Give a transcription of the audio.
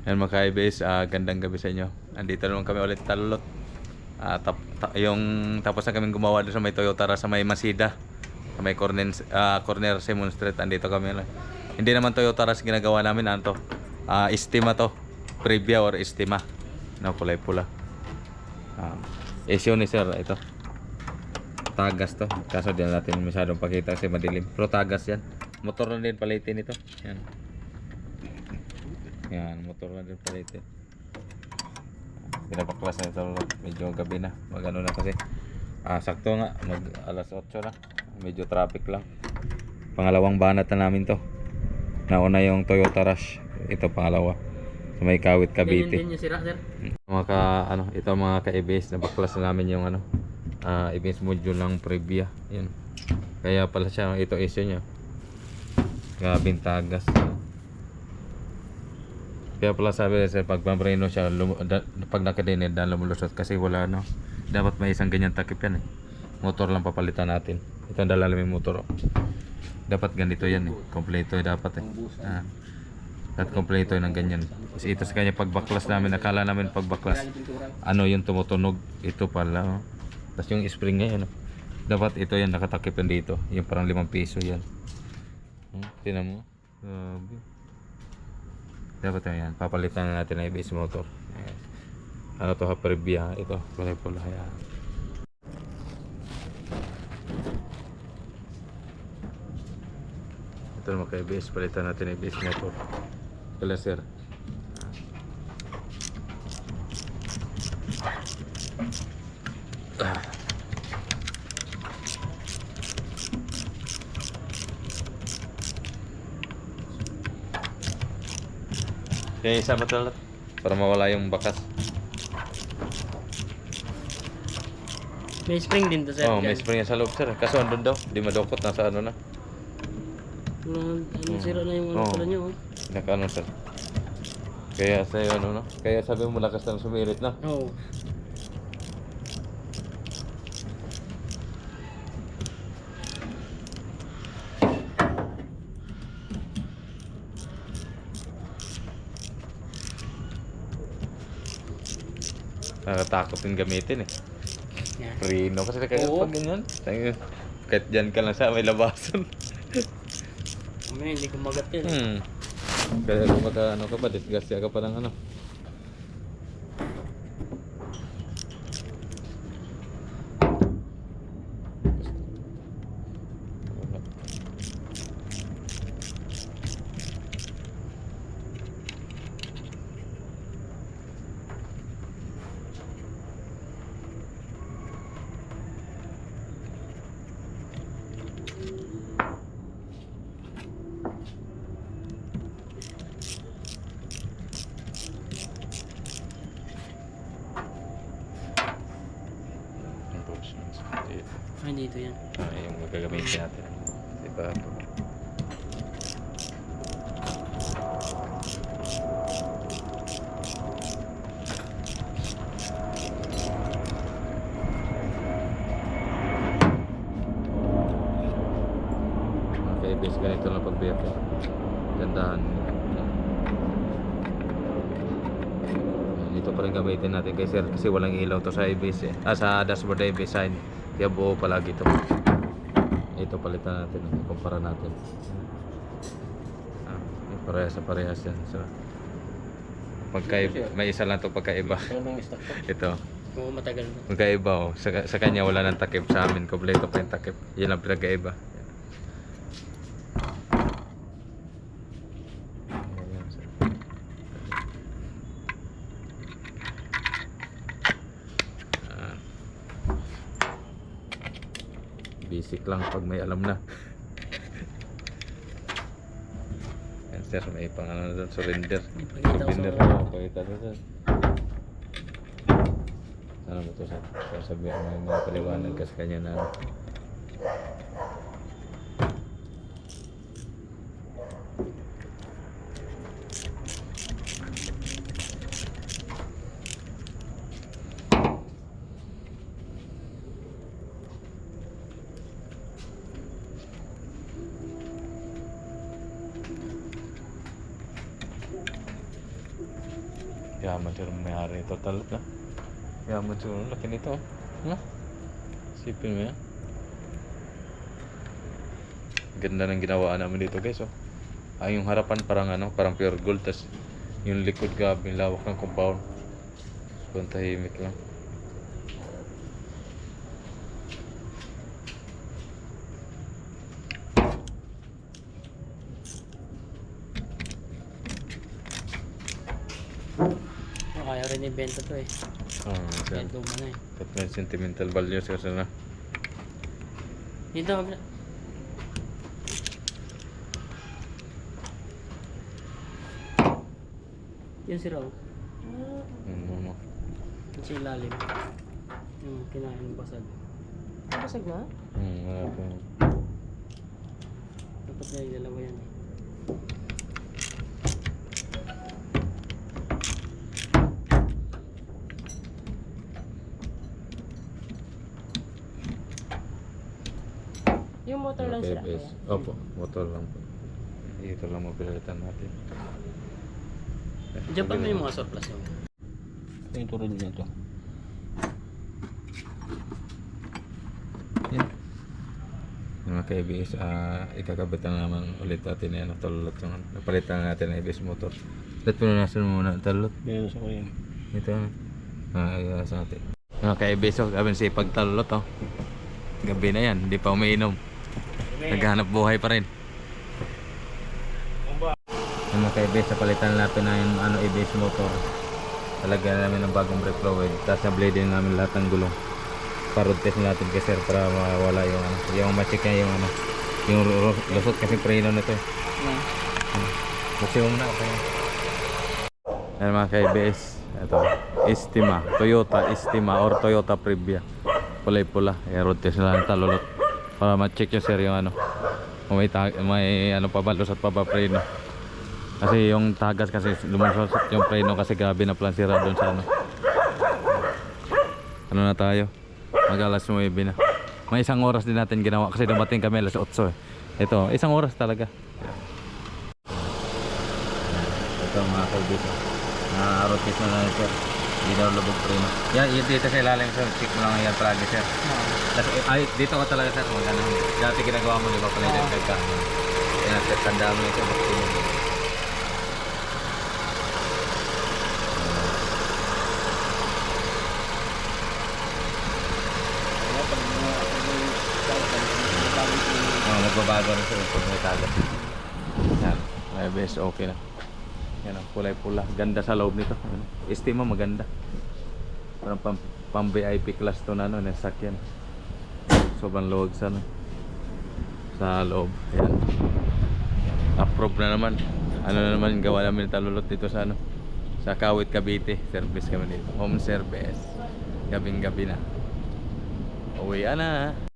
Yan mga ka-IBS, gandang gabi sa inyo. Andito naman kami ulit talulot. Tapos na kaming gumawa doon sa may Toyota sa may Masida. Sa may corner Simon Street. Andito kami. Hindi naman Toyota ginagawa namin. Ano to? Estima to. Previa or Estima. No, kulay pula. Issue ni sir, ito. Tagas to. Kaso di natin masyadong pakita kasi madilim. Pero tagas yan. Motor na din palitin ito. Yan. Yan, motor na din palitin. Pinapaklas na ito. Medyo gabi na. Magano na kasi. Sakto nga. Mag alas 8 na. Medyo traffic lang. Pangalawang banat na namin to. Nauna yung Toyota Rush. Ito pangalawa. Sa may Kawit, Cavite. Din yung sira, sir. Ito mga ka-EBS. Nabaklas na namin yung EBS module ng Previa. Yan. Kaya pala siya. Ito issue niya. Gabing tagas. Kaya pala sabi sa pagpampreno siya, pag nakadinid na lumulusot kasi wala dapat may isang ganyan takip yan motor lang papalitan natin. Ito ang dalalim yung motor dapat ganito yan kompleto dapat at kompleto ng ganyan kasi ito sa kanya pagbaklas namin, nakala namin pagbaklas yung tumutunog, ito pala tapos yung spring niya dapat ito yan nakatakip yan dito, yung parang 5 piso yan. Tingnan mo, dapat yan, papalitan na natin ang EBS motor. Ano to, Previa, ito, kulay pula. Yan. Ito naman kay EBS, palitan natin ang EBS motor. Kala sir. Kaya isa matalat para mawala yung bakas. May spring din to, sir. May spring yan sa loob sir. Kaso andun daw, di madukot, nasa ano na. Sira na yung pala nyo. Naka sir. Kaya sa'yo kaya sabi mo malakas lang sumirit na. Oo. Nakatakot din gamitin Yeah. Rino kasi kaya Oo. pag ganyan. Kahit dyan ka lang sa may labasan. Hindi kumagat yun. Kaya kung ka pa, disgrasya ka pa ng Dito yan. yung magagamitin natin. Diba? Okay, base ganito lang pagbiyak. Gandahan. Dito pa rin gamitin natin kasi walang ilaw to sa EBS sa dashboard EBS sign. Kaya buo palagi ito. Ito palitan natin, ikumpara natin. Parehas yan. So, may isa lang ito pagkaiba. Ito. Oo, matagal na. Magkaiba sa kanya wala nang takip, sa amin kompleto pa yung takip. Yan ang pinagkaiba. Basic lang pag may alam na. Yan sir, may pang doon, surrender. Surrender na, pakita na sir. Sana mo ito sir? Sabi may mga paliwanag kasi kanya na Yaman sir may-ari ito talot na. Yaman sir, laki nito. No? Sipin mo yan. Ganda ng ginawa namin dito guys. Oh. Yung harapan parang parang pure gold. Tas yung likod grabe, yung lawak ng compound. So, tahimik lang. Kaya rin ibenta to eh. Sir. Kahit luma na eh. Kat may sentimental values kasi na. Dito kabila. Yun si Raul. Ano. Yun si ilalim. Yung kinain ng basag. Basag na? Wala pa. Dapat na yung dalawa yan eh. Yung motor lang sila. bes. Kuya. Opo, motor lang po. Ito lang mapilitan natin. Diyan pa may mga surplus yun. Ito yung turun niya ito. Yan. Yung mga ka-ABS, ikakabitan naman ulit natin yan. Talot yung napalitan natin ang ABS motor. Let mo na nasin muna ang talot. Meron sa kuya. Ito na. Sa atin. Mga ka-ABS, gabi si pagtalot. Oh. Gabi na yan, hindi pa umiinom. Naghanap buhay pa rin. Yung mga ka-ABS, napalitan natin na yung ABS motor. Talagyan namin ng bagong brake fluid. Tapos na-blade din namin lahat ng gulong. Parod test natin kasi sir para mawala yung ma-check niya yung lusot kasi preno nito eh. Kasi muna okay. Ayan mga ka-ABS, ito Estima, Toyota Estima or Toyota Previa. Kulay pula, road test na lang talulot para ma-check yung sir yung kung may pa ba, lusot pa ba preno. Kasi yung tagas kasi lumusot yung preno kasi grabe na plan sira doon sa ano na tayo. Mag-alas 9 na. May isang oras din natin ginawa kasi dumating kami alas 8 eh. Ito, isang oras talaga. Ito mga kaibigan. Na-rotate na lang sir. Hindi daw lubog preno. Yan, dito sa ilalim sir. Check mo lang yan palagi sir. Dito ko talaga sir. Dati ginagawa mo, di ba pala yung ka. Yan, sir, tanda mo ito. Bakit mo. Nagbabago rin sila pag may tagas. Yan, may best okay na. Yan ang kulay pula. Ganda sa loob nito. Estima maganda. Parang pang VIP class to na nasakyan. Sobrang luwag sa sa loob. Yan. Approve na naman. Ano na naman gawa namin talulot dito sa sa Kawit, Cavite. Service kami dito. Home service. Gabing gabi na. Uwi na.